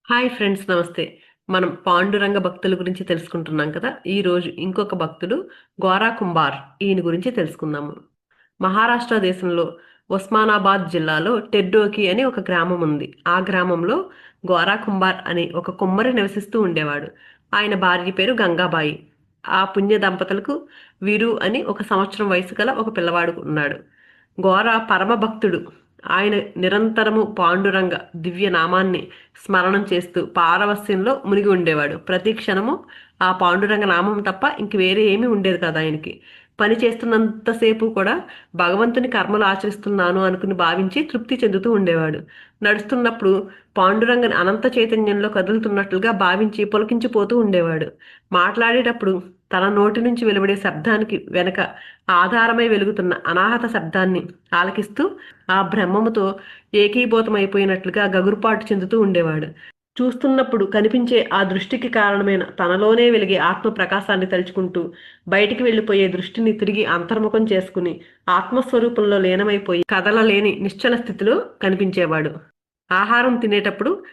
Hi friends, నమస్తే. మనం పాండురంగ భక్తుల గురించి తెలుసుకుంటున్నాం కదా. ఈరోజు ఇంకొక భక్తుడు గోరా కుంభార్. ఈయన గురించి తెలుసుకుందాము. మహారాష్ట్ర దేశంలో ఉస్మానాబాద్ జిల్లాలో టెడ్డోకి అని ఒక గ్రామం ఉంది. ఆ గ్రామంలో గోరా కుంభార్ అని ఒక కుమ్మరి నివసిస్తూ ఉండేవాడు. ఆయన భార్య పేరు గంగాబాయి. ఆ పుణ్య దంపతులకు వీరు అని ఒక సంవత్సరం వయసు గల ఒక పిల్లవాడు ఉన్నాడు. గోరా పరమ భక్తుడు. ఆయన నిరంతరము పాండురంగ దివ్య నామాన్ని స్మరణం చేస్తూ పారవస్యంలో మునిగి ఉండేవాడు. ప్రతి క్షణము ఆ పాండురంగ నామం తప్ప ఇంక వేరే ఏమీ ఉండేది కదా ఆయనకి. పని చేస్తున్నంతసేపు కూడా భగవంతుని కర్మలు ఆచరిస్తున్నాను అనుకుని భావించి తృప్తి చెందుతూ ఉండేవాడు. నడుస్తున్నప్పుడు పాండురంగని అనంత చైతన్యంలో కదులుతున్నట్లుగా భావించి పులకించిపోతూ ఉండేవాడు. మాట్లాడేటప్పుడు తన నోటి నుంచి వెలువడే శబ్దానికి వెనక ఆధారమై వెలుగుతున్న అనాహత శబ్దాన్ని ఆలకిస్తూ ఆ బ్రహ్మముతో ఏకీభూతమైపోయినట్లుగా గగురుపాటు చెందుతూ ఉండేవాడు. చూస్తున్నప్పుడు కనిపించే ఆ దృష్టికి కారణమైన తనలోనే వెలిగే ఆత్మ ప్రకాశాన్ని తలుచుకుంటూ బయటికి వెళ్ళిపోయే దృష్టిని తిరిగి అంతర్ముఖం చేసుకుని ఆత్మస్వరూపంలో లీనమైపోయి కదలలేని నిశ్చల స్థితిలో కనిపించేవాడు. ఆహారం తినేటప్పుడు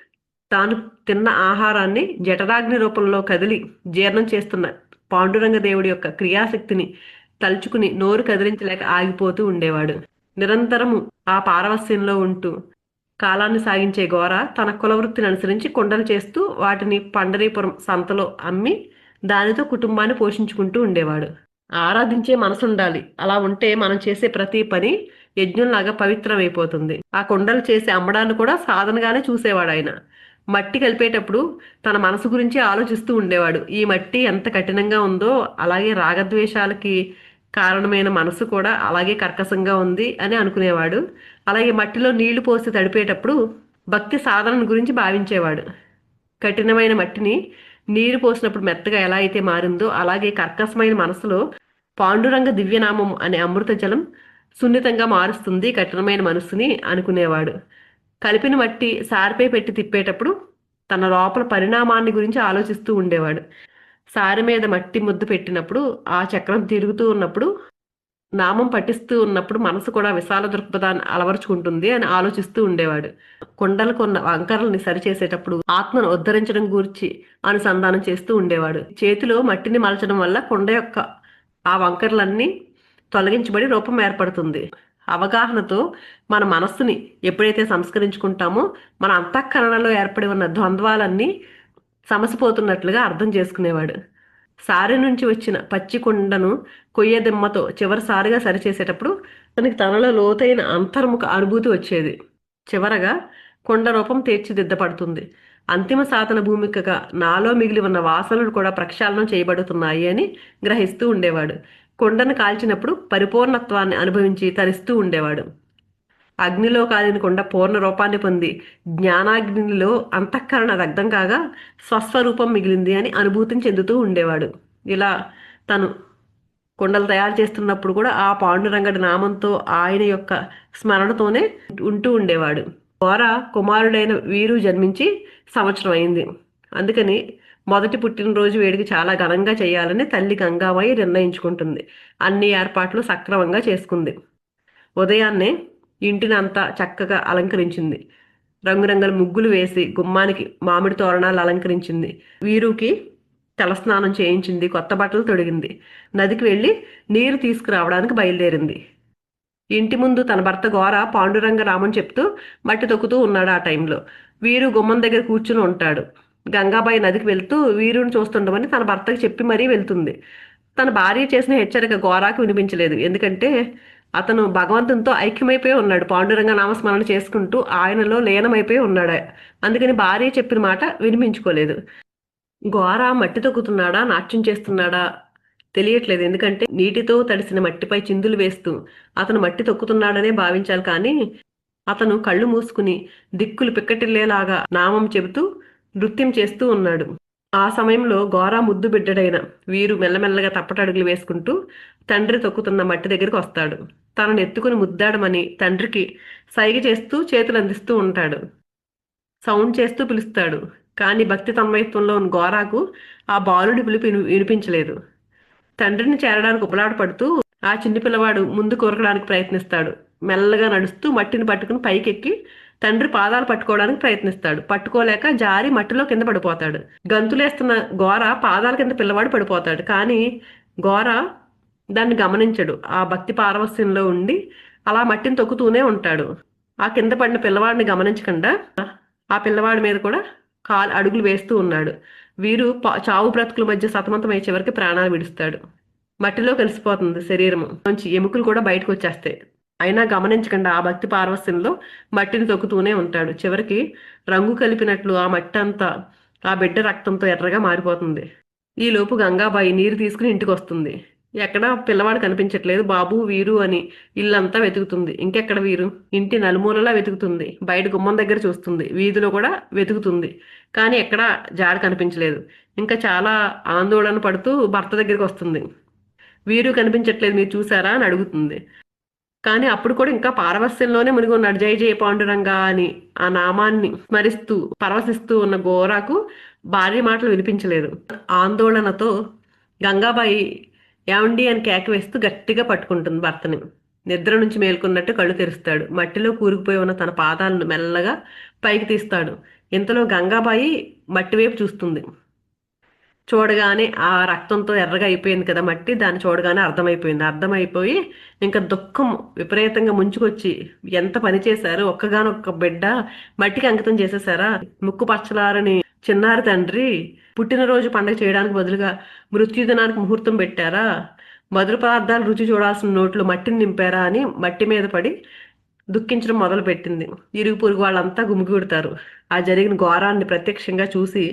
తాను తిన్న ఆహారాన్ని జఠరాగ్ని రూపంలో కదిలి జీర్ణం చేస్తున్న పాండురంగ దేవుడి యొక్క క్రియాశక్తిని తలుచుకుని నోరు కదిలించలేక ఆగిపోతూ ఉండేవాడు. నిరంతరము ఆ పారవస్యంలో ఉంటూ కాలాన్ని సాగించే గోర తన కులవృత్తిని అనుసరించి కుండలు చేస్తూ వాటిని పండరీపురం సంతలో అమ్మి దానితో కుటుంబాన్ని పోషించుకుంటూ ఉండేవాడు. ఆరాధించే మనసు ఉండాలి. అలా ఉంటే మనం చేసే ప్రతి పని యజ్ఞంలాగా పవిత్రమైపోతుంది. ఆ కుండలు చేసి అమ్మడాన్ని కూడా సాధనగానే చూసేవాడు ఆయన. మట్టి కలిపేటప్పుడు తన మనసు గురించి ఆలోచిస్తూ ఉండేవాడు. ఈ మట్టి ఎంత కఠినంగా ఉందో అలాగే రాగద్వేషాలకి కారణమైన మనసు కూడా అలాగే కర్కశంగా ఉంది అని అనుకునేవాడు. అలాగే మట్టిలో నీళ్లు పోసి తడిపేటప్పుడు భక్తి సాధన గురించి భావించేవాడు. కఠినమైన మట్టిని నీరు పోసినప్పుడు మెత్తగా ఎలా అయితే మారిందో అలాగే కర్కశమైన మనసులో పాండురంగ దివ్యనామం అనే అమృత జలం సున్నితంగా మారుస్తుంది కఠినమైన మనస్సుని అనుకునేవాడు. కలిపిన మట్టి సారిపై పెట్టి తిప్పేటప్పుడు తన లోపల పరిణామాన్ని గురించి ఆలోచిస్తూ ఉండేవాడు. సారి మీద మట్టి ముద్దు పెట్టినప్పుడు ఆ చక్రం తిరుగుతూ ఉన్నప్పుడు నామం పఠిస్తూ ఉన్నప్పుడు మనసు కూడా విశాల దృక్పథాన్ని అలవరుచుకుంటుంది అని ఆలోచిస్తూ ఉండేవాడు. కొండలకు ఉన్న వంకరల్ని సరిచేసేటప్పుడు ఆత్మను ఉద్ధరించడం గురించి అనుసంధానం చేస్తూ ఉండేవాడు. చేతిలో మట్టిని మలచడం వల్ల కొండ యొక్క ఆ వంకరలన్నీ తొలగించబడి రూపం ఏర్పడుతుంది. అవగాహనతో మన మనస్సుని ఎప్పుడైతే సంస్కరించుకుంటామో మన అంతఃకరణలో ఏర్పడి ఉన్న ద్వంద్వాలన్నీ సమసిపోతున్నట్లుగా అర్థం చేసుకునేవాడు. సారి నుంచి వచ్చిన పచ్చి కుండను కొయ్యదిమ్మతో చివరిసారిగా సరిచేసేటప్పుడు తనకి తనలో లోతైన అంతర్ముఖ అనుభూతి వచ్చేది. చివరగా కొండ రూపం తీర్చిదిద్దపడుతుంది. అంతిమ సాధన భూమికగా నాలో మిగిలి ఉన్న వాసనలు కూడా ప్రక్షాళనం చేయబడుతున్నాయి అని గ్రహిస్తూ ఉండేవాడు. కొండను కాల్చినప్పుడు పరిపూర్ణత్వాన్ని అనుభవించి తరిస్తూ ఉండేవాడు. అగ్నిలో కాలిన కొండ పూర్ణ రూపాన్ని పొంది జ్ఞానాగ్నిలో అంతఃకరణ దగ్ధం కాగా స్వస్వరూపం మిగిలింది అని అనుభూతిని చెందుతూ ఉండేవాడు. ఇలా తను కుండలు తయారు చేస్తున్నప్పుడు కూడా ఆ పాండురంగడి నామంతో ఆయన యొక్క స్మరణతోనే ఉంటూ ఉండేవాడు. గోర కుమారుడైన వీరు జన్మించి సంవత్సరం అయింది. అందుకని మొదటి పుట్టినరోజు వేడుక చాలా ఘనంగా చేయాలని తల్లి గంగాబాయి నిర్ణయించుకుంటుంది. అన్ని ఏర్పాట్లు సక్రమంగా చేసుకుంది. ఉదయాన్నే ఇంటిని అంతా చక్కగా అలంకరించింది. రంగురంగుల ముగ్గులు వేసి గుమ్మానికి మామిడి తోరణాలు అలంకరించింది. వీరుకి తలస్నానం చేయించింది. కొత్త బట్టలు తొడిగింది. నదికి వెళ్ళి నీరు తీసుకురావడానికి బయలుదేరింది. ఇంటి ముందు తన భర్త గోర పాండురంగ రామన్ చెప్తూ మట్టి తొక్కుతూ ఉన్నాడు. ఆ టైంలో వీరు గుమ్మం దగ్గర కూర్చుని ఉంటాడు. గంగాబాయి నదికి వెళ్తూ వీరుని చూస్తుండమని తన భర్తకి చెప్పి మరీ వెళ్తుంది. తన భార్య చేసిన హెచ్చరిక గోరాకు వినిపించలేదు. ఎందుకంటే అతను భగవంతునితో ఐక్యమైపోయి ఉన్నాడు. పాండురంగ నామస్మరణ చేసుకుంటూ ఆయనలో లీనమైపోయి ఉన్నాడు. అందుకని భార్య చెప్పిన మాట వినిపించుకోలేదు. గోర మట్టి తొక్కుతున్నాడా, నాట్యం చేస్తున్నాడా తెలియట్లేదు. ఎందుకంటే నీటితో తడిసిన మట్టిపై చిందులు వేస్తూ అతను మట్టి తొక్కుతున్నాడనే భావించాలి. కానీ అతను కళ్ళు మూసుకుని దిక్కులు పిక్కటిల్లేలాగా నామం చెబుతూ నృత్యం చేస్తూ ఉన్నాడు. ఆ సమయంలో గోరా ముద్దు బిడ్డడైన వీరు మెల్లమెల్లగా తప్పటడుగులు వేసుకుంటూ తండ్రి తొక్కుతున్న మట్టి దగ్గరికి వస్తాడు. తనను ఎత్తుకుని ముద్దాడమని తండ్రికి సైగ చేస్తూ చేతులు అందిస్తూ ఉంటాడు. సౌండ్ చేస్తూ పిలుస్తాడు. కానీ భక్తి తన్మయత్వంలో ఉన్న గోరాకు ఆ బాలుడి పిలుపు వినిపించలేదు. తండ్రిని చేరడానికి ఉపలాడపడుతూ ఆ చిన్ని పిల్లవాడు ముందు కోరకడానికి ప్రయత్నిస్తాడు. మెల్లగా నడుస్తూ మట్టిని పట్టుకుని పైకెక్కి తండ్రి పాదాలు పట్టుకోవడానికి ప్రయత్నిస్తాడు. పట్టుకోలేక జారి మట్టిలో కింద పడిపోతాడు. గంతులేస్తున్న గోర పాదాల కింద పిల్లవాడు పడిపోతాడు. కానీ గోర దాన్ని గమనించడు. ఆ భక్తి పారవస్యంలో ఉండి అలా మట్టిని తొక్కుతూనే ఉంటాడు. ఆ కింద పడిన పిల్లవాడిని గమనించకుండా ఆ పిల్లవాడి మీద కూడా అడుగులు వేస్తూ ఉన్నాడు. వీరు చావు బ్రతుకుల మధ్య సతమతమై చివరికి ప్రాణాలు విడుస్తాడు. మట్టిలో కలిసిపోతుంది శరీరం నుంచి, ఎముకలు కూడా బయటకు వచ్చేస్తాయి. అయినా గమనించకుండా ఆ భక్తి పారవస్యంలో మట్టిని తొక్కుతూనే ఉంటాడు. చివరికి రంగు కలిపినట్లు ఆ మట్టి అంతా ఆ బిడ్డ రక్తంతో ఎర్రగా మారిపోతుంది. ఈలోపు గంగాబాయి నీరు తీసుకుని ఇంటికి వస్తుంది. ఎక్కడా పిల్లవాడు కనిపించట్లేదు. బాబు, వీరు అని ఇల్లంతా వెతుకుతుంది. ఇంకెక్కడ వీరు? ఇంటి నలుమూలలా వెతుకుతుంది. బయట గుమ్మం దగ్గర చూస్తుంది. వీధిలో కూడా వెతుకుతుంది. కానీ ఎక్కడా జాడ కనిపించలేదు. ఇంకా చాలా ఆందోళన పడుతూ భర్త దగ్గరికి వస్తుంది. వీరు కనిపించట్లేదు, మీరు చూసారా అని అడుగుతుంది. కానీ అప్పుడు కూడా ఇంకా పారవస్యంలోనే మునిగి ఉన్నాడు. జై జయ పాండురంగ అని ఆ నామాన్ని స్మరిస్తూ పరవశిస్తూ ఉన్న గోరాకు భార్య మాటలు వినిపించలేదు. ఆందోళనతో గంగాబాయి ఏమండి అని కేక వేస్తూ గట్టిగా పట్టుకుంటుంది భర్తని. నిద్ర నుంచి మేల్కొన్నట్టు కళ్ళు తెరుస్తాడు. మట్టిలో కూరుకుపోయి ఉన్న తన పాదాలను మెల్లగా పైకి తీస్తాడు. ఇంతలో గంగాబాయి మట్టి వైపు చూస్తుంది. చూడగానే ఆ రక్తంతో ఎర్రగా అయిపోయింది కదా మట్టి, దాన్ని చూడగానే అర్థమైపోయి ఇంకా దుఃఖం విపరీతంగా ముంచుకొచ్చి, ఎంత పని చేశారు, ఒక్కగానొక్క బిడ్డ మట్టికి అంకితం చేసేసారా, ముక్కు పచ్చలారని చిన్నారి తండ్రి పుట్టినరోజు పండుగ చేయడానికి బదులుగా మృత్యుదినానికి ముహూర్తం పెట్టారా, మధుర పదార్థాలు రుచి చూడాల్సిన నోట్లో మట్టిని నింపారా అని మట్టి మీద పడి దుఃఖించడం మొదలు పెట్టింది. ఇరుగు పొరుగు వాళ్ళంతా గుమిగూడతారు. ఆ జరిగిన ఘోరాన్ని ప్రత్యక్షంగా చూసి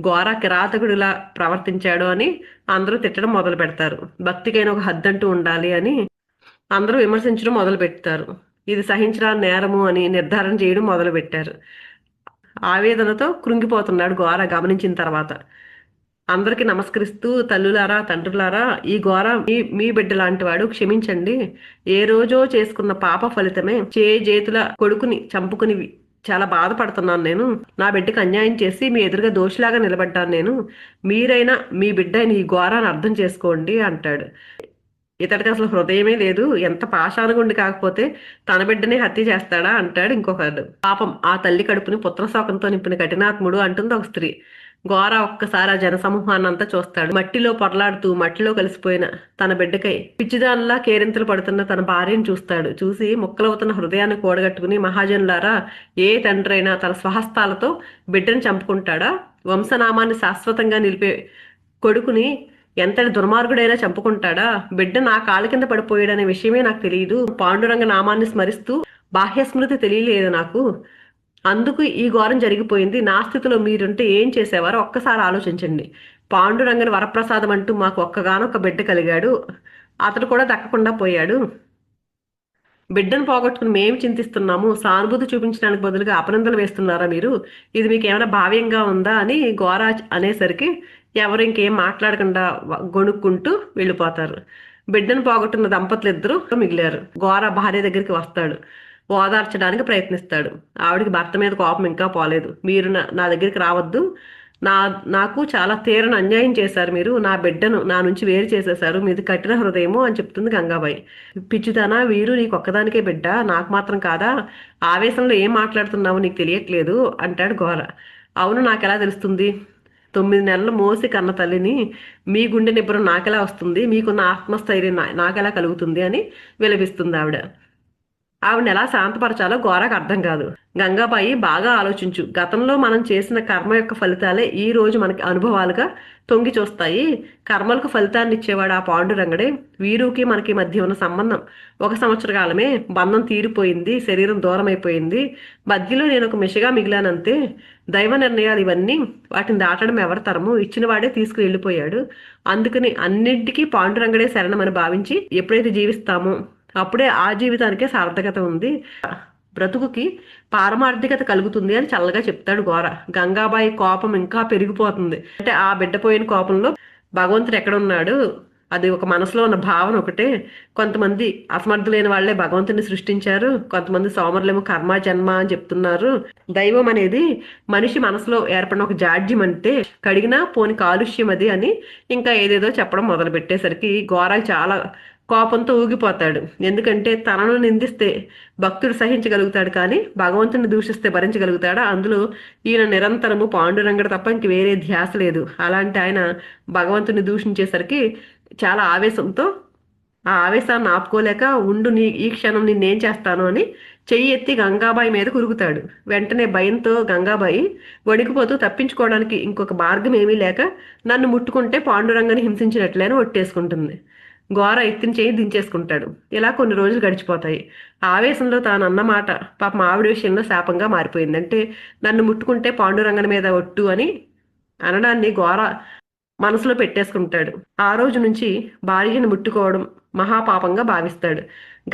గోరా కిరాతకుడిలా ప్రవర్తించాడు అని అందరూ తిట్టడం మొదలు పెడతారు. భక్తికైన ఒక హద్దంటూ ఉండాలి అని అందరూ విమర్శించడం మొదలు పెడతారు. ఇది సహించడానికి నేరము అని నిర్ధారణ చేయడం మొదలు పెట్టారు. ఆవేదనతో కృంగిపోతున్నాడు గోరా గమనించిన తర్వాత. అందరికీ నమస్కరిస్తూ, తల్లులారా, తండ్రులారా, ఈ ఘోర మీ బిడ్డ లాంటి వాడు, క్షమించండి. ఏ రోజో చేసుకున్న పాప ఫలితమే చేతుల కొడుకుని చంపుకుని చాలా బాధపడుతున్నాను నేను. నా బిడ్డకు అన్యాయం చేసి మీ ఎదురుగా దోషిలాగా నిలబడ్డాను నేను. మీరైనా మీ బిడ్డ ఈ ఘోరాన్ని అర్థం చేసుకోండి అంటాడు. ఇతడికి అసలు హృదయమే లేదు. ఎంత పాషానుగుండి కాకపోతే తన బిడ్డనే హత్య చేస్తాడా అంటాడు ఇంకొకడు. పాపం ఆ తల్లి కడుపుని పుత్రశోకంతో నింపిన కఠినాత్ముడు అంటుంది ఒక స్త్రీ. గోరా ఒక్కసారి ఆ జనసమూహాన్ని అంతా చూస్తాడు. మట్టిలో పొరలాడుతూ మట్టిలో కలిసిపోయిన తన బిడ్డకై పిచ్చిదానిలా కేరింతలు పడుతున్న తన భార్యను చూస్తాడు. చూసి ముక్కలవుతున్న హృదయాన్ని కూడగట్టుకుని, మహాజనులారా, ఏ తండ్రైనా తన స్వహస్తాలతో బిడ్డను చంపుకుంటాడా? వంశనామాన్ని శాశ్వతంగా నిలిపే కొడుకుని ఎంతటి దుర్మార్గుడైనా చంపుకుంటాడా? బిడ్డ నా కాళ్ళ కింద పడిపోయాడనే విషయమే నాకు తెలియదు. పాండురంగ నామాన్ని స్మరిస్తూ బాహ్యస్మృతి తెలియలేదు నాకు. అందుకు ఈ ఘోరం జరిగిపోయింది. నా స్థితిలో మీరుంటే ఏం చేసేవారో ఒక్కసారి ఆలోచించండి. పాండురంగని వరప్రసాదం అంటూ మాకు ఒక్కగానొక్క బిడ్డ కలిగాడు. అతడు కూడా దక్కకుండా పోయాడు. బిడ్డను పోగొట్టుకుని మేము చింతిస్తున్నాము. సానుభూతి చూపించడానికి బదులుగా అపనందలు వేస్తున్నారా మీరు? ఇది మీకు ఏమైనా భావ్యంగా ఉందా అని గోరా అనేసరికి ఎవరు ఇంకేం మాట్లాడకుండా గొణుక్కుంటూ వెళ్ళిపోతారు. బిడ్డను పోగొట్టున్న దంపతులు ఇద్దరు మిగిలారు. గోరా భార్య దగ్గరికి వస్తాడు. ఓదార్చడానికి ప్రయత్నిస్తాడు. ఆవిడికి భర్త మీద కోపం ఇంకా పోలేదు. మీరు నా దగ్గరికి రావద్దు. నాకు చాలా తీరని అన్యాయం చేశారు మీరు. నా బిడ్డను నా నుంచి వేరు చేసేశారు. మీది కఠిన హృదయము అని చెప్తుంది గంగాబాయి. పిచ్చిదానా, వీరు నీకు ఒక్కదానికే బిడ్డ, నాకు మాత్రం కాదా? ఆవేశంలో ఏం మాట్లాడుతున్నావు నీకు తెలియట్లేదు అంటాడు గోర. అవును, నాకెలా తెలుస్తుంది? 9 నెలలు మోసి కన్న తల్లిని మీ గుండె నిబ్బరం నాకెలా వస్తుంది? మీకున్న ఆత్మస్థైర్యం నాకెలా కలుగుతుంది అని విలపిస్తుంది ఆవిడ. ఆవిడని ఎలా శాంతపరచాలో గోరాకు అర్థం కాదు. గంగాబాయి, బాగా ఆలోచించు. గతంలో మనం చేసిన కర్మ యొక్క ఫలితాలే ఈ రోజు మనకి అనుభవాలుగా తొంగి చూస్తాయి. కర్మలకు ఫలితాన్ని ఇచ్చేవాడు ఆ పాండురంగడే. వీరుకి మనకి మధ్య ఉన్న సంబంధం 1 సంవత్సర కాలమే. బంధం తీరిపోయింది, శరీరం దూరం అయిపోయింది. మధ్యలో నేను ఒక మిషగా మిగిలానంతే. దైవ నిర్ణయాలు ఇవన్నీ, వాటిని దాటడం ఎవరి తరము? ఇచ్చిన వాడే తీసుకుని వెళ్ళిపోయాడు. అందుకని అన్నింటికీ పాండురంగడే శరణమని భావించి ఎప్పుడైతే జీవిస్తామో అప్పుడే ఆ జీవితానికే సార్థకత ఉంది, బ్రతుకుకి పారమార్థికత కలుగుతుంది అని చల్లగా చెప్తాడు గోర. గంగాబాయి కోపం ఇంకా పెరిగిపోతుంది. అంటే ఆ బిడ్డ పోయిన కోపంలో భగవంతుడు ఎక్కడున్నాడు, అది ఒక మనసులో ఉన్న భావన ఒకటే. కొంతమంది అసమర్థులైన వాళ్లే భగవంతుని సృష్టించారు, కొంతమంది సోమరులేమో కర్మ జన్మ అని చెప్తున్నారు. దైవం అనేది మనిషి మనసులో ఏర్పడిన ఒక జాడ్యం, అంటే కడిగినా పోని కాలుష్యం అది అని ఇంకా ఏదేదో చెప్పడం మొదలు పెట్టేసరికి గోరాకి చాలా కోపంతో ఊగిపోతాడు. ఎందుకంటే తనను నిందిస్తే భక్తుడు సహించగలుగుతాడు, కానీ భగవంతుని దూషిస్తే భరించగలుగుతాడా? అందులో ఈయన నిరంతరము పాండురంగడు తప్ప ఇంక వేరే ధ్యాస లేదు. అలాంటి ఆయన భగవంతుని దూషించేసరికి చాలా ఆవేశంతో ఆ ఆవేశాన్ని ఆపుకోలేక, ఉండు ఈ క్షణం నిన్నేం చేస్తాను అని చెయ్యి ఎత్తి గంగాబాయి మీద కురుగుతాడు. వెంటనే భయంతో గంగాబాయి వణికిపోతూ తప్పించుకోవడానికి ఇంకొక మార్గం ఏమీ లేక, నన్ను ముట్టుకుంటే పాండురంగని హింసించినట్లే అని ఒట్టేసుకుంటుంది. ఘోర ఎత్తిన చేయి దించేసుకుంటాడు. ఇలా కొన్ని రోజులు గడిచిపోతాయి. ఆవేశంలో తాను అన్నమాట పాపం ఆవిడ విషయంలో శాపంగా మారిపోయింది. అంటే నన్ను ముట్టుకుంటే పాండురంగని మీద ఒట్టు అని అనడాన్ని ఘోర మనసులో పెట్టేసుకుంటాడు. ఆ రోజు నుంచి భార్యను ముట్టుకోవడం మహాపాపంగా భావిస్తాడు.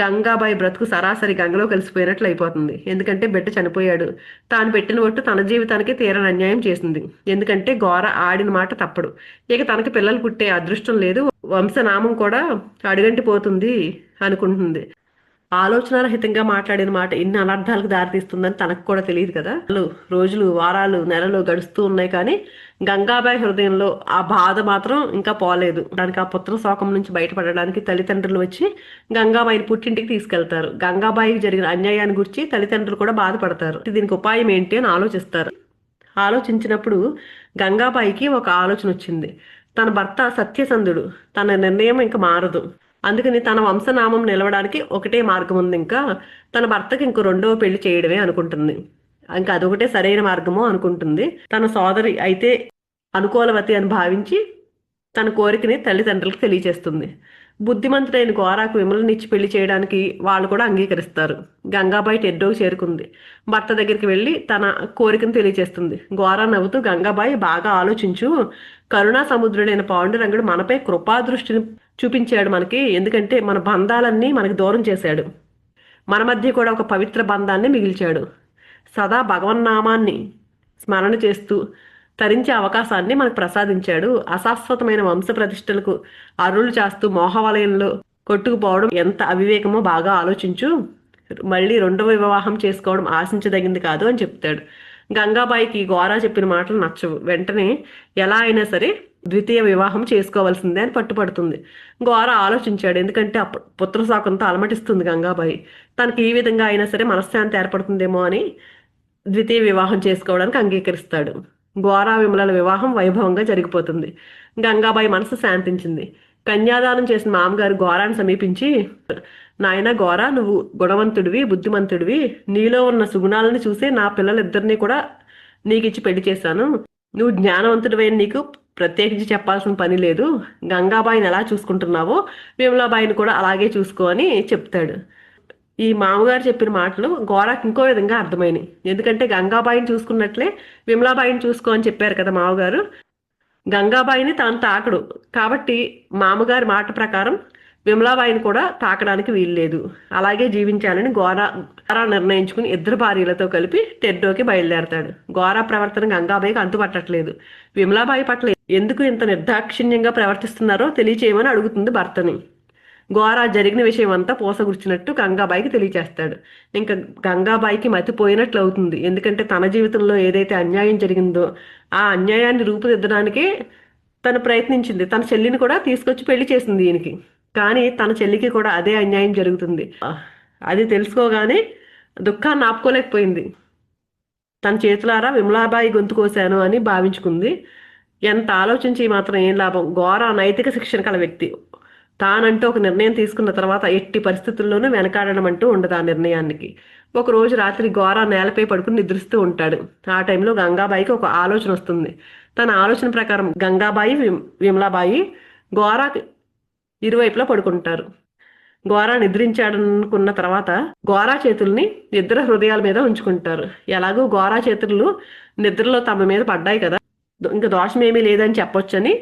గంగాబాయి బ్రతుకు సరాసరి గంగలో కలిసిపోయినట్లు అయిపోతుంది. ఎందుకంటే బిడ్డ చనిపోయాడు. తాను పెట్టిన ఒట్టు తన జీవితానికి తీరని అన్యాయం చేసింది. ఎందుకంటే ఘోర ఆడిన మాట తప్పడు. ఇక తనకి పిల్లలు పుట్టే అదృష్టం లేదు, వంశనామం కూడా అడుగంటిపోతుంది అనుకుంటుంది. ఆలోచనారహితంగా మాట్లాడిన మాట ఇన్ని అనర్థాలకు దారితీస్తుందని తనకు కూడా తెలియదు కదా. రోజులు, వారాలు, నెలలు గడుస్తూ ఉన్నాయి, కానీ గంగాబాయి హృదయంలో ఆ బాధ మాత్రం ఇంకా పోలేదు. దానికి ఆ పుత్ర శోకం నుంచి బయటపడడానికి తల్లిదండ్రులు వచ్చి గంగాబాయిని పుట్టింటికి తీసుకెళ్తారు. గంగాబాయికి జరిగిన అన్యాయాన్ని గురించి తల్లిదండ్రులు కూడా బాధపడతారు. దీనికి ఉపాయం ఏంటి అని ఆలోచిస్తారు. ఆలోచించినప్పుడు గంగాబాయికి ఒక ఆలోచన వచ్చింది. తన భర్త సత్యసంధుడు, తన నిర్ణయం ఇంకా మారదు. అందుకని తన వంశనామం నిలవడానికి ఒకటే మార్గం ఉంది, ఇంకా తన భర్తకి ఇంకో రెండవ పెళ్లి చేయడమే అనుకుంటుంది. ఇంకా అదొకటే సరైన మార్గము అనుకుంటుంది. తన సోదరి అయితే అనుకూలవతి అని భావించి తన కోరికని తల్లిదండ్రులకు తెలియచేస్తుంది. బుద్ధిమంతుడైన ఘోరాకు విమలనిచ్చి పెళ్లి చేయడానికి వాళ్ళు కూడా అంగీకరిస్తారు. గంగాబాయి టెడ్డోకి చేరుకుంది. భర్త దగ్గరికి వెళ్ళి తన కోరికను తెలియచేస్తుంది. ఘోరా నవ్వుతూ, గంగాబాయి బాగా ఆలోచించు, కరుణా సముద్రుడైన పాండురంగుడు మనపై కృపాదృష్టిని చూపించాడు మనకి. ఎందుకంటే మన బంధాలన్నీ మనకి దూరం చేశాడు. మన మధ్య కూడా ఒక పవిత్ర బంధాన్ని మిగిల్చాడు. సదా భగవన్నామాన్ని స్మరణ చేస్తూ తరించే అవకాశాన్ని మనకు ప్రసాదించాడు. అశాశ్వతమైన వంశ ప్రతిష్టలకు అరులు చేస్తూ మోహవలయంలో కొట్టుకుపోవడం ఎంత అవివేకమో బాగా ఆలోచించు. మళ్ళీ రెండవ వివాహం చేసుకోవడం ఆశించదగింది కాదు అని చెప్తాడు. గంగాబాయికి ఘోరా చెప్పిన మాటలు నచ్చవు. వెంటనే ఎలా అయినా సరే ద్వితీయ వివాహం చేసుకోవాల్సిందే అని పట్టుపడుతుంది. ఘోర ఆలోచించాడు. ఎందుకంటే పుత్రశాకంతో అలమటిస్తుంది గంగాబాయి. తనకి ఈ విధంగా అయినా సరే మనశ్శాంతి ఏర్పడుతుందేమో అని ద్వితీయ వివాహం చేసుకోవడానికి అంగీకరిస్తాడు. ఘోరా విమలల వివాహం వైభవంగా జరిగిపోతుంది. గంగాబాయి మనసు శాంతించింది. కన్యాదానం చేసిన మామగారు ఘోరాన్ని సమీపించి, నాయన ఘోరా, నువ్వు గుణవంతుడివి, బుద్ధిమంతుడివి. నీలో ఉన్న సుగుణాలను చూసి నా పిల్లలిద్దరినీ కూడా నీకు ఇచ్చి పెళ్లి చేశాను. నువ్వు జ్ఞానవంతుడివైన నీకు ప్రత్యేకించి చెప్పాల్సిన పని లేదు. గంగాబాయిని ఎలా చూసుకుంటున్నావో విమలాబాయిని కూడా అలాగే చూసుకో అని చెప్తాడు. ఈ మామగారు చెప్పిన మాటలు ఘోరాకి ఇంకో విధంగా అర్థమైనాయి. ఎందుకంటే గంగాబాయిని చూసుకున్నట్లే విమలాబాయిని చూసుకో అని చెప్పారు కదా మామగారు. గంగాబాయిని తాను తాకడు కాబట్టి మామగారి మాట ప్రకారం విమలాబాయిని కూడా తాకడానికి వీల్లేదు. అలాగే జీవించాలని ఘోరా నిర్ణయించుకుని ఇద్దరు భార్యలతో కలిపి టెడ్డోకి బయలుదేరతాడు. ఘోరా ప్రవర్తన గంగాబాయికి అంతుపట్టట్లేదు. విమలాబాయి పట్ల ఎందుకు ఇంత నిర్దాక్షిణ్యంగా ప్రవర్తిస్తున్నారో తెలియచేయమని అడుగుతుంది భర్తని. ఘోరా జరిగిన విషయం అంతా పోసగుర్చినట్టు గంగాబాయికి తెలియచేస్తాడు. ఇంకా గంగాబాయికి మతిపోయినట్లు అవుతుంది. ఎందుకంటే తన జీవితంలో ఏదైతే అన్యాయం జరిగిందో ఆ అన్యాయాన్ని రూపుదిద్దడానికే తను ప్రయత్నించింది. తన చెల్లిని కూడా తీసుకొచ్చి పెళ్లి చేసింది ఈయనకి. కానీ తన చెల్లికి కూడా అదే అన్యాయం జరుగుతుంది. అది తెలుసుకోగానే దుఃఖాన్ని ఆపుకోలేకపోయింది. తన చేతులారా విమలాబాయి గొంతు కోశాను అని భావించుకుంది. ఎంత ఆలోచించి మాత్రం ఏం లాభం. ఘోరా నైతిక శిక్షణ కల వ్యక్తి. తానంటూ ఒక నిర్ణయం తీసుకున్న తర్వాత ఎట్టి పరిస్థితుల్లోనూ వెనకాడడం అంటూ ఉండదు ఆ నిర్ణయానికి. ఒకరోజు రాత్రి ఘోరా నేలపై పడుకుని నిద్రిస్తూ ఉంటాడు. ఆ టైంలో గంగాబాయికి ఒక ఆలోచన వస్తుంది. తన ఆలోచన ప్రకారం గంగాబాయి, విమలాబాయి ఘోరా ఇరువైపులా పడుకుంటారు. ఘోరా నిద్రించాడనుకున్న తర్వాత ఘోరా చేతుల్ని ఇద్దరు హృదయాల మీద ఉంచుకుంటారు. ఎలాగో ఘోరా చేతులు నిద్రలో తమ మీద పడ్డాయి కదా, ఇంకా దోషం ఏమీ లేదని చెప్పొచ్చని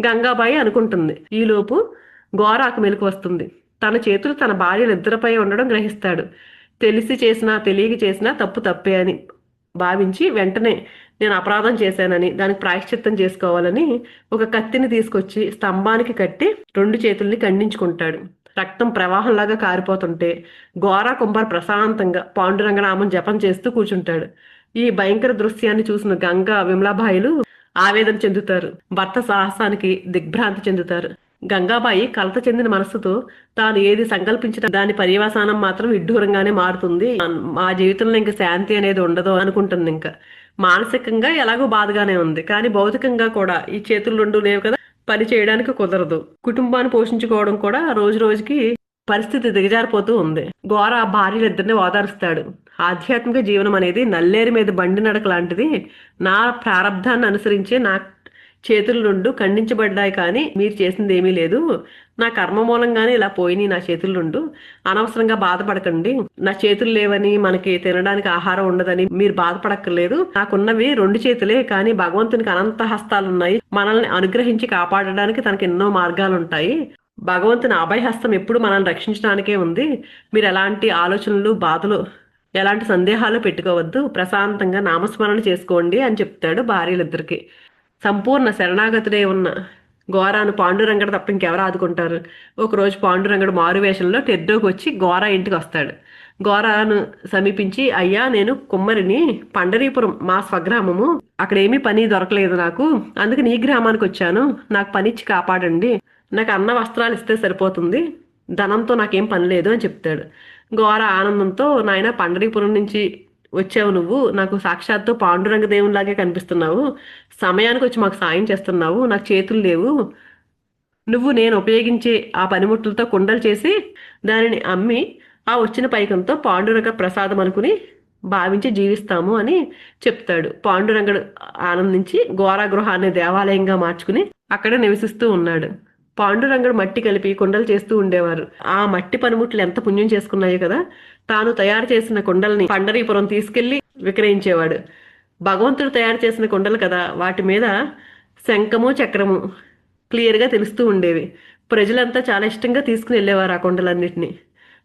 గంగాబాయి అనుకుంటుంది. ఈలోపు ఘోరాకు మెలకు వస్తుంది. తన చేతులు తన భార్య నిద్రపై ఉండడం గ్రహిస్తాడు. తెలిసి చేసినా తెలియక చేసినా తప్పు తప్పే అని భావించి వెంటనే నేను అపరాధం చేశానని దానికి ప్రాయశ్చిత్తం చేసుకోవాలని ఒక కత్తిని తీసుకొచ్చి స్తంభానికి కట్టి రెండు చేతుల్ని ఖండించుకుంటాడు. రక్తం ప్రవాహంలాగా కారిపోతుంటే ఘోరా కుంభార్ ప్రశాంతంగా పాండురంగనామం జపం చేస్తూ కూర్చుంటాడు. ఈ భయంకర దృశ్యాన్ని చూసిన గంగా, విమలాబాయిలు ఆవేదన చెందుతారు. భర్త సాహసానికి దిగ్భ్రాంతి చెందుతారు. గంగాబాయి కలత చెందిన మనస్సుతో తాను ఏది సంకల్పించిన దాని పర్యవసానం మాత్రం విడ్డూరంగానే మారుతుంది. మా జీవితంలో ఇంకా శాంతి అనేది ఉండదు అనుకుంటుంది. ఇంకా మానసికంగా ఎలాగో బాధగానే ఉంది, కానీ భౌతికంగా కూడా ఈ చేతులు రెండు లేవు కదా, పని చేయడానికి కుదరదు. కుటుంబాన్ని పోషించుకోవడం కూడా రోజు రోజుకి పరిస్థితి దిగజారిపోతూ ఉంది. ఘోర భార్యలిద్దరిని ఓదారుస్తాడు. ఆధ్యాత్మిక జీవనం అనేది నల్లేరు మీద బండి నడక లాంటిది. నా ప్రారంధాన్ని అనుసరించే నా చేతుల నుండి ఖండించబడ్డాయి, కానీ మీరు చేసింది ఏమీ లేదు. నా కర్మ మూలంగానే ఇలా పోయినాయి నా చేతుల నుండి. అనవసరంగా బాధపడకండి. నా చేతులు లేవని, మనకి తినడానికి ఆహారం ఉండదని మీరు బాధపడక్కర్లేదు. నాకున్నవి రెండు చేతులే, కానీ భగవంతునికి అనంత హస్తాలున్నాయి. మనల్ని అనుగ్రహించి కాపాడడానికి తనకి ఎన్నో మార్గాలు ఉంటాయి. భగవంతుని అభయహస్తం ఎప్పుడు మనల్ని రక్షించడానికే ఉంది. మీరు ఎలాంటి ఆలోచనలు, బాధలు, ఎలాంటి సందేహాలు పెట్టుకోవద్దు. ప్రశాంతంగా నామస్మరణ చేసుకోండి అని చెప్తాడు భార్యలిద్దరికి. సంపూర్ణ శరణాగతుడే ఉన్న ఘోరాను పాండురంగడు తప్ప ఇంకెవరు ఆదుకుంటారు. ఒకరోజు పాండురంగడు మారువేషంలో టెడ్డోకి వచ్చి ఘోర ఇంటికి వస్తాడు. ఘోరాను సమీపించి, అయ్యా, నేను కుమ్మరిని, పండరీపురం మా స్వగ్రామము, అక్కడేమీ పని దొరకలేదు నాకు, అందుకు నీ గ్రామానికి వచ్చాను. నాకు పనిచ్చి కాపాడండి. నాకు అన్న వస్త్రాలు ఇస్తే సరిపోతుంది, ధనంతో నాకేం పని లేదు అని చెప్తాడు. ఘోర ఆనందంతో, నాయన పండరీపురం నుంచి వచ్చావు నువ్వు, నాకు సాక్షాత్తు పాండురంగ దేవునిలాగే కనిపిస్తున్నావు, సమయానికి వచ్చి మాకు సాయం చేస్తున్నావు, నాకు చేతులు లేవు, నువ్వు నేను ఉపయోగించే ఆ పనిముట్లతో కుండలు చేసి దానిని అమ్మి ఆ వచ్చిన పైకంతో పాండురంగ ప్రసాదం అనుకుని భావించి జీవిస్తాము అని చెప్తాడు. పాండురంగడు ఆనందించి ఘోర గృహాన్ని దేవాలయంగా మార్చుకుని అక్కడ నివసిస్తూ ఉన్నాడు. పాండురంగడు మట్టి కలిపి కుండలు చేస్తూ ఉండేవారు. ఆ మట్టి పనిముట్లు ఎంత పుణ్యం చేసుకున్నాయో కదా. తాను తయారు చేసిన కుండల్ని పండరీపురం తీసుకెళ్లి విక్రయించేవాడు. భగవంతుడు తయారు చేసిన కుండలు కదా, వాటి మీద శంఖము చక్రము క్లియర్గా తెలుస్తూ ఉండేవి. ప్రజలంతా చాలా ఇష్టంగా తీసుకుని వెళ్ళేవారు ఆ కొండలన్నింటినీ.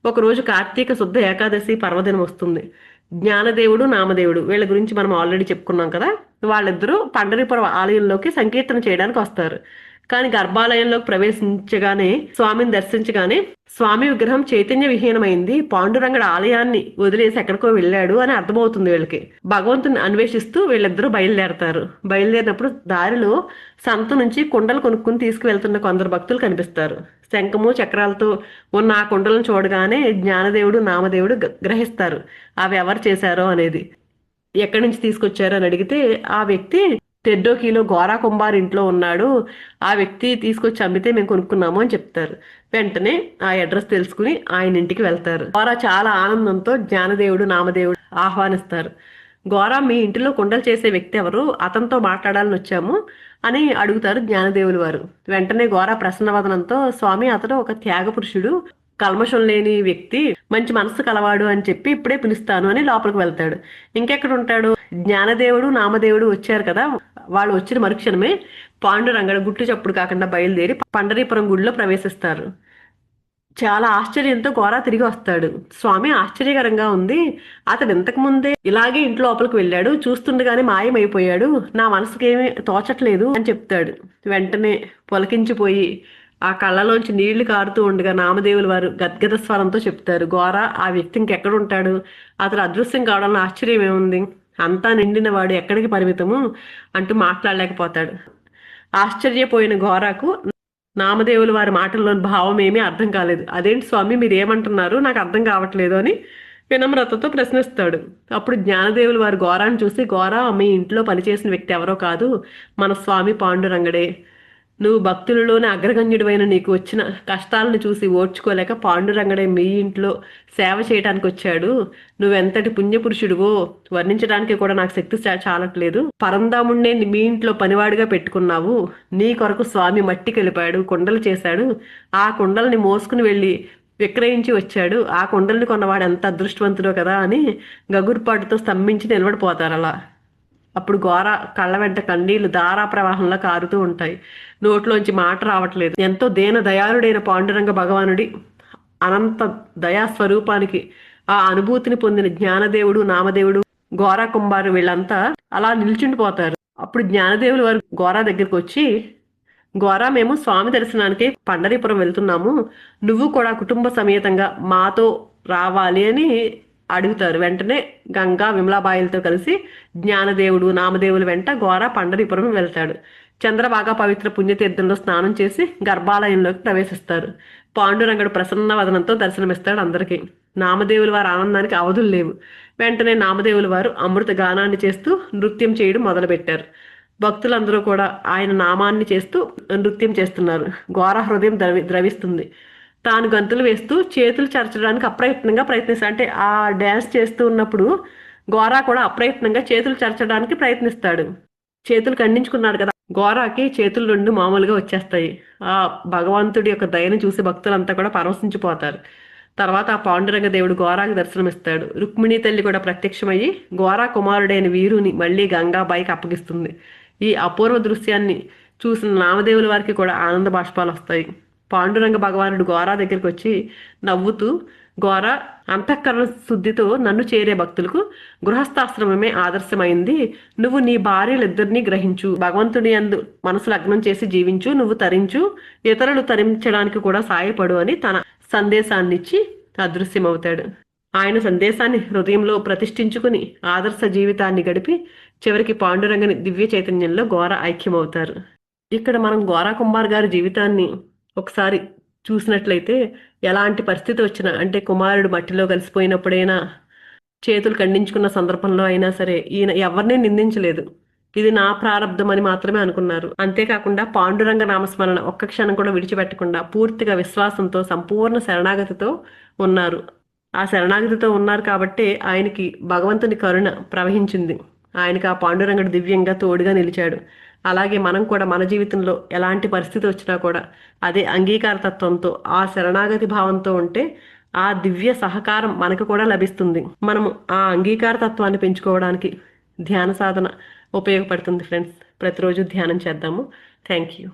ఒకరోజు కార్తీక శుద్ధ ఏకాదశి పర్వదినం వస్తుంది. జ్ఞానదేవుడు, నామదేవుడు, వీళ్ళ గురించి మనం ఆల్రెడీ చెప్పుకున్నాం కదా. వాళ్ళిద్దరూ పండరీపురం ఆలయంలోకి సంకీర్తన చేయడానికి వస్తారు. కానీ గర్భాలయంలోకి ప్రవేశించగానే, స్వామిని దర్శించగానే స్వామి విగ్రహం చైతన్య విహీనమైంది, పాండురంగడు ఆలయాన్ని వదిలేసి ఎక్కడికో వెళ్ళాడు అని అర్థమవుతుంది వీళ్ళకి. భగవంతుని అన్వేషిస్తూ వీళ్ళిద్దరూ బయలుదేరతారు. బయలుదేరినప్పుడు దారిలో సంత నుంచి కుండలు కొనుక్కుని తీసుకువెళ్తున్న కొందరు భక్తులు కనిపిస్తారు. శంఖము చక్రాలతో ఉన్న ఆ కుండలను చూడగానే జ్ఞానదేవుడు, నామదేవుడు గ్రహిస్తారు అవి ఎవరు చేశారో అనేది. ఎక్కడి నుంచి తీసుకొచ్చారో అని అడిగితే, ఆ వ్యక్తి టెడ్డోకీలో ఘోర కుంభార్ ఇంట్లో ఉన్నాడు, ఆ వ్యక్తి తీసుకొచ్చి అమ్మితే మేము కొనుక్కున్నాము అని చెప్తారు. వెంటనే ఆ అడ్రస్ తెలుసుకుని ఆయన ఇంటికి వెళ్తారు. ఘోర చాలా ఆనందంతో జ్ఞానదేవుడు, నామదేవుడు ఆహ్వానిస్తారు. ఘోర, మీ ఇంటిలో కుండలు చేసే వ్యక్తి ఎవరు, అతనితో మాట్లాడాలని వచ్చాము అని అడుగుతారు జ్ఞానదేవులు వారు. వెంటనే ఘోర ప్రసన్నవదనంతో, స్వామి, అతడు ఒక త్యాగ పురుషుడు, కల్మషం లేని వ్యక్తి, మంచి మనసు కలవాడు అని చెప్పి ఇప్పుడే పిలుస్తాను అని లోపలికి వెళ్తాడు. ఇంకెక్కడ ఉంటాడు? జ్ఞానదేవుడు, నామదేవుడు వచ్చారు కదా, వాళ్ళు వచ్చిన మరుక్షణమే పాండురంగడు గుట్టు చప్పుడు కాకుండా బయలుదేరి పండరీపురం గుడిలో ప్రవేశిస్తారు. చాలా ఆశ్చర్యంతో ఘోర తిరిగి వస్తాడు. స్వామి, ఆశ్చర్యకరంగా ఉంది, అతడు ఇంతకు ముందే ఇలాగే ఇంట్లో లోపలికి వెళ్ళాడు, చూస్తుండగానే మాయమైపోయాడు, నా మనసుకేమీ తోచట్లేదు అని చెప్తాడు. వెంటనే పొలకించిపోయి ఆ కళ్ళలోంచి నీళ్లు కారుతూ ఉండగా నామదేవులు వారు గద్గద స్వరంతో చెప్తారు, ఘోర, ఆ వ్యక్తి ఇంకెక్కడ ఉంటాడు, అతడు అదృశ్యం కావడంలో ఆశ్చర్యం ఏముంది, అంతా నిండిన వాడు ఎక్కడికి పరిమితము అంటూ మాట్లాడలేకపోతాడు. ఆశ్చర్యపోయిన ఘోరకు నామదేవులు వారి మాటల్లోని భావం ఏమీ అర్థం కాలేదు. అదేంటి స్వామి, మీరు ఏమంటున్నారు, నాకు అర్థం కావట్లేదు అని వినమ్రతతో ప్రశ్నిస్తాడు. అప్పుడు జ్ఞానదేవులు వారి ఘోరాన్ని చూసి, ఘోర, మీ ఇంట్లో పనిచేసిన వ్యక్తి ఎవరో కాదు, మన స్వామి పాండురంగడే. నువ్వు భక్తులలోనే అగ్రగణ్యుడివైన నీకు వచ్చిన కష్టాలను చూసి ఓర్చుకోలేక పాండురంగడే మీ ఇంట్లో సేవ చేయడానికి వచ్చాడు. నువ్వెంతటి పుణ్యపురుషుడివో వర్ణించడానికి కూడా నాకు శక్తి చాలట్లేదు. పరంధాముణ్ణే మీ ఇంట్లో పనివాడిగా పెట్టుకున్నావు. నీ కొరకు స్వామి మట్టి కలిపాడు, కుండలు చేశాడు, ఆ కుండల్ని మోసుకుని వెళ్ళి విక్రయించి వచ్చాడు. ఆ కుండల్ని కొన్నవాడు ఎంత అదృష్టవంతుడో కదా అని గగుర్పాటుతో స్తంభించి నిలబడిపోతారు. అలా అప్పుడు ఘోర కళ్ళ వెంట కన్నీళ్లు ధారా ప్రవాహంలో కారుతూ ఉంటాయి. నోట్లోంచి మాట రావట్లేదు. ఎంతో దీన దయాళుడైన పాండురంగ భగవానుడి అనంత దయాస్వరూపానికి ఆ అనుభూతిని పొందిన జ్ఞానదేవుడు, నామదేవుడు, ఘోర కుంభారు వీళ్ళంతా అలా నిల్చుండిపోతారు. అప్పుడు జ్ఞానదేవులు వారు ఘోర దగ్గరికి వచ్చి, ఘోర, మేము స్వామి దర్శనానికి పండరీపురం వెళ్తున్నాము, నువ్వు కూడా కుటుంబ సమేతంగా మాతో రావాలి అని అడుగుతారు. వెంటనే గంగా, విమలాబాయిలతో కలిసి జ్ఞానదేవుడు, నామదేవులు వెంట ఘోర పండరీపురం వెళ్తాడు. చంద్రభాగా పవిత్ర పుణ్యతీర్థంలో స్నానం చేసి గర్భాలయంలోకి ప్రవేశిస్తారు. పాండురంగడు ప్రసన్న వదనంతో దర్శనమిస్తాడు అందరికీ. నామదేవుల వారి ఆనందానికి అవధులు లేవు. వెంటనే నామదేవుల వారు అమృత గానాన్ని చేస్తూ నృత్యం చేయడం మొదలుపెట్టారు. భక్తులందరూ కూడా ఆయన నామాన్ని చేస్తూ నృత్యం చేస్తున్నారు. ఘోర హృదయం ద్రవిస్తుంది. తాను గంతులు వేస్తూ చేతులు చరచడానికి అప్రయత్నంగా ప్రయత్నిస్తాడు. అంటే ఆ డ్యాన్స్ చేస్తూ ఉన్నప్పుడు గోరా కూడా అప్రయత్నంగా చేతులు చరచడానికి ప్రయత్నిస్తాడు. చేతులు ఖండించుకున్నాడు కదా, గోరాకి చేతులు రెండు మామూలుగా వచ్చేస్తాయి. ఆ భగవంతుడి యొక్క దయని చూసి భక్తులంతా కూడా పరవశించిపోతారు. తర్వాత ఆ పాండురంగ దేవుడు గోరాకి దర్శనమిస్తాడు. రుక్మిణీ తల్లి కూడా ప్రత్యక్షమయ్యి గోరా కుమారుడైన వీరుని మళ్ళీ గంగాబాయికి అప్పగిస్తుంది. ఈ అపూర్వ దృశ్యాన్ని చూసిన నామదేవుల వారికి కూడా ఆనంద బాష్పాలు వస్తాయి. పాండురంగ భగవానుడు గోరా దగ్గరికి వచ్చి నవ్వుతూ, గోరా, అంతఃకరణ శుద్ధితో నన్ను చేరే భక్తులకు గృహస్థాశ్రమమే ఆదర్శమైంది. నువ్వు నీ భార్యలిద్దరినీ గ్రహించు, భగవంతుని యందు మనసు లగ్నం చేసి జీవించు, నువ్వు తరించు, ఇతరులు తరించడానికి కూడా సాయపడు అని తన సందేశాన్నిచ్చి అదృశ్యమవుతాడు. ఆయన సందేశాన్ని హృదయంలో ప్రతిష్ఠించుకుని ఆదర్శ జీవితాన్ని గడిపి చివరికి పాండురంగని దివ్య చైతన్యంలో గోర ఐక్యమవుతారు. ఇక్కడ మనం గోరా కుమార్ గారి జీవితాన్ని ఒకసారి చూసినట్లయితే ఎలాంటి పరిస్థితి వచ్చినా, అంటే కుమారుడు మట్టిలో కలిసిపోయినప్పుడైనా, చేతులు ఖండించుకున్న సందర్భంలో అయినా సరే ఈయన ఎవరిని నిందించలేదు. ఇది నా ప్రారంధం అని మాత్రమే అనుకున్నారు. అంతేకాకుండా పాండురంగ నామస్మరణ ఒక్క క్షణం కూడా విడిచిపెట్టకుండా పూర్తిగా విశ్వాసంతో సంపూర్ణ శరణాగతితో ఉన్నారు. ఆ శరణాగతితో ఉన్నారు కాబట్టి ఆయనకి భగవంతుని కరుణ ప్రవహించింది. ఆయనకి ఆ పాండురంగడు దివ్యంగా తోడుగా నిలిచాడు. అలాగే మనం కూడా మన జీవితంలో ఎలాంటి పరిస్థితి వచ్చినా కూడా అదే అంగీకార తత్వంతో, ఆ శరణాగతి భావంతో ఉంటే ఆ దివ్య సహకారం మనకు కూడా లభిస్తుంది. మనము ఆ అంగీకార తత్వాన్ని పెంచుకోవడానికి ధ్యాన సాధన ఉపయోగపడుతుంది ఫ్రెండ్స్. ప్రతిరోజు ధ్యానం చేద్దాము. Thank you.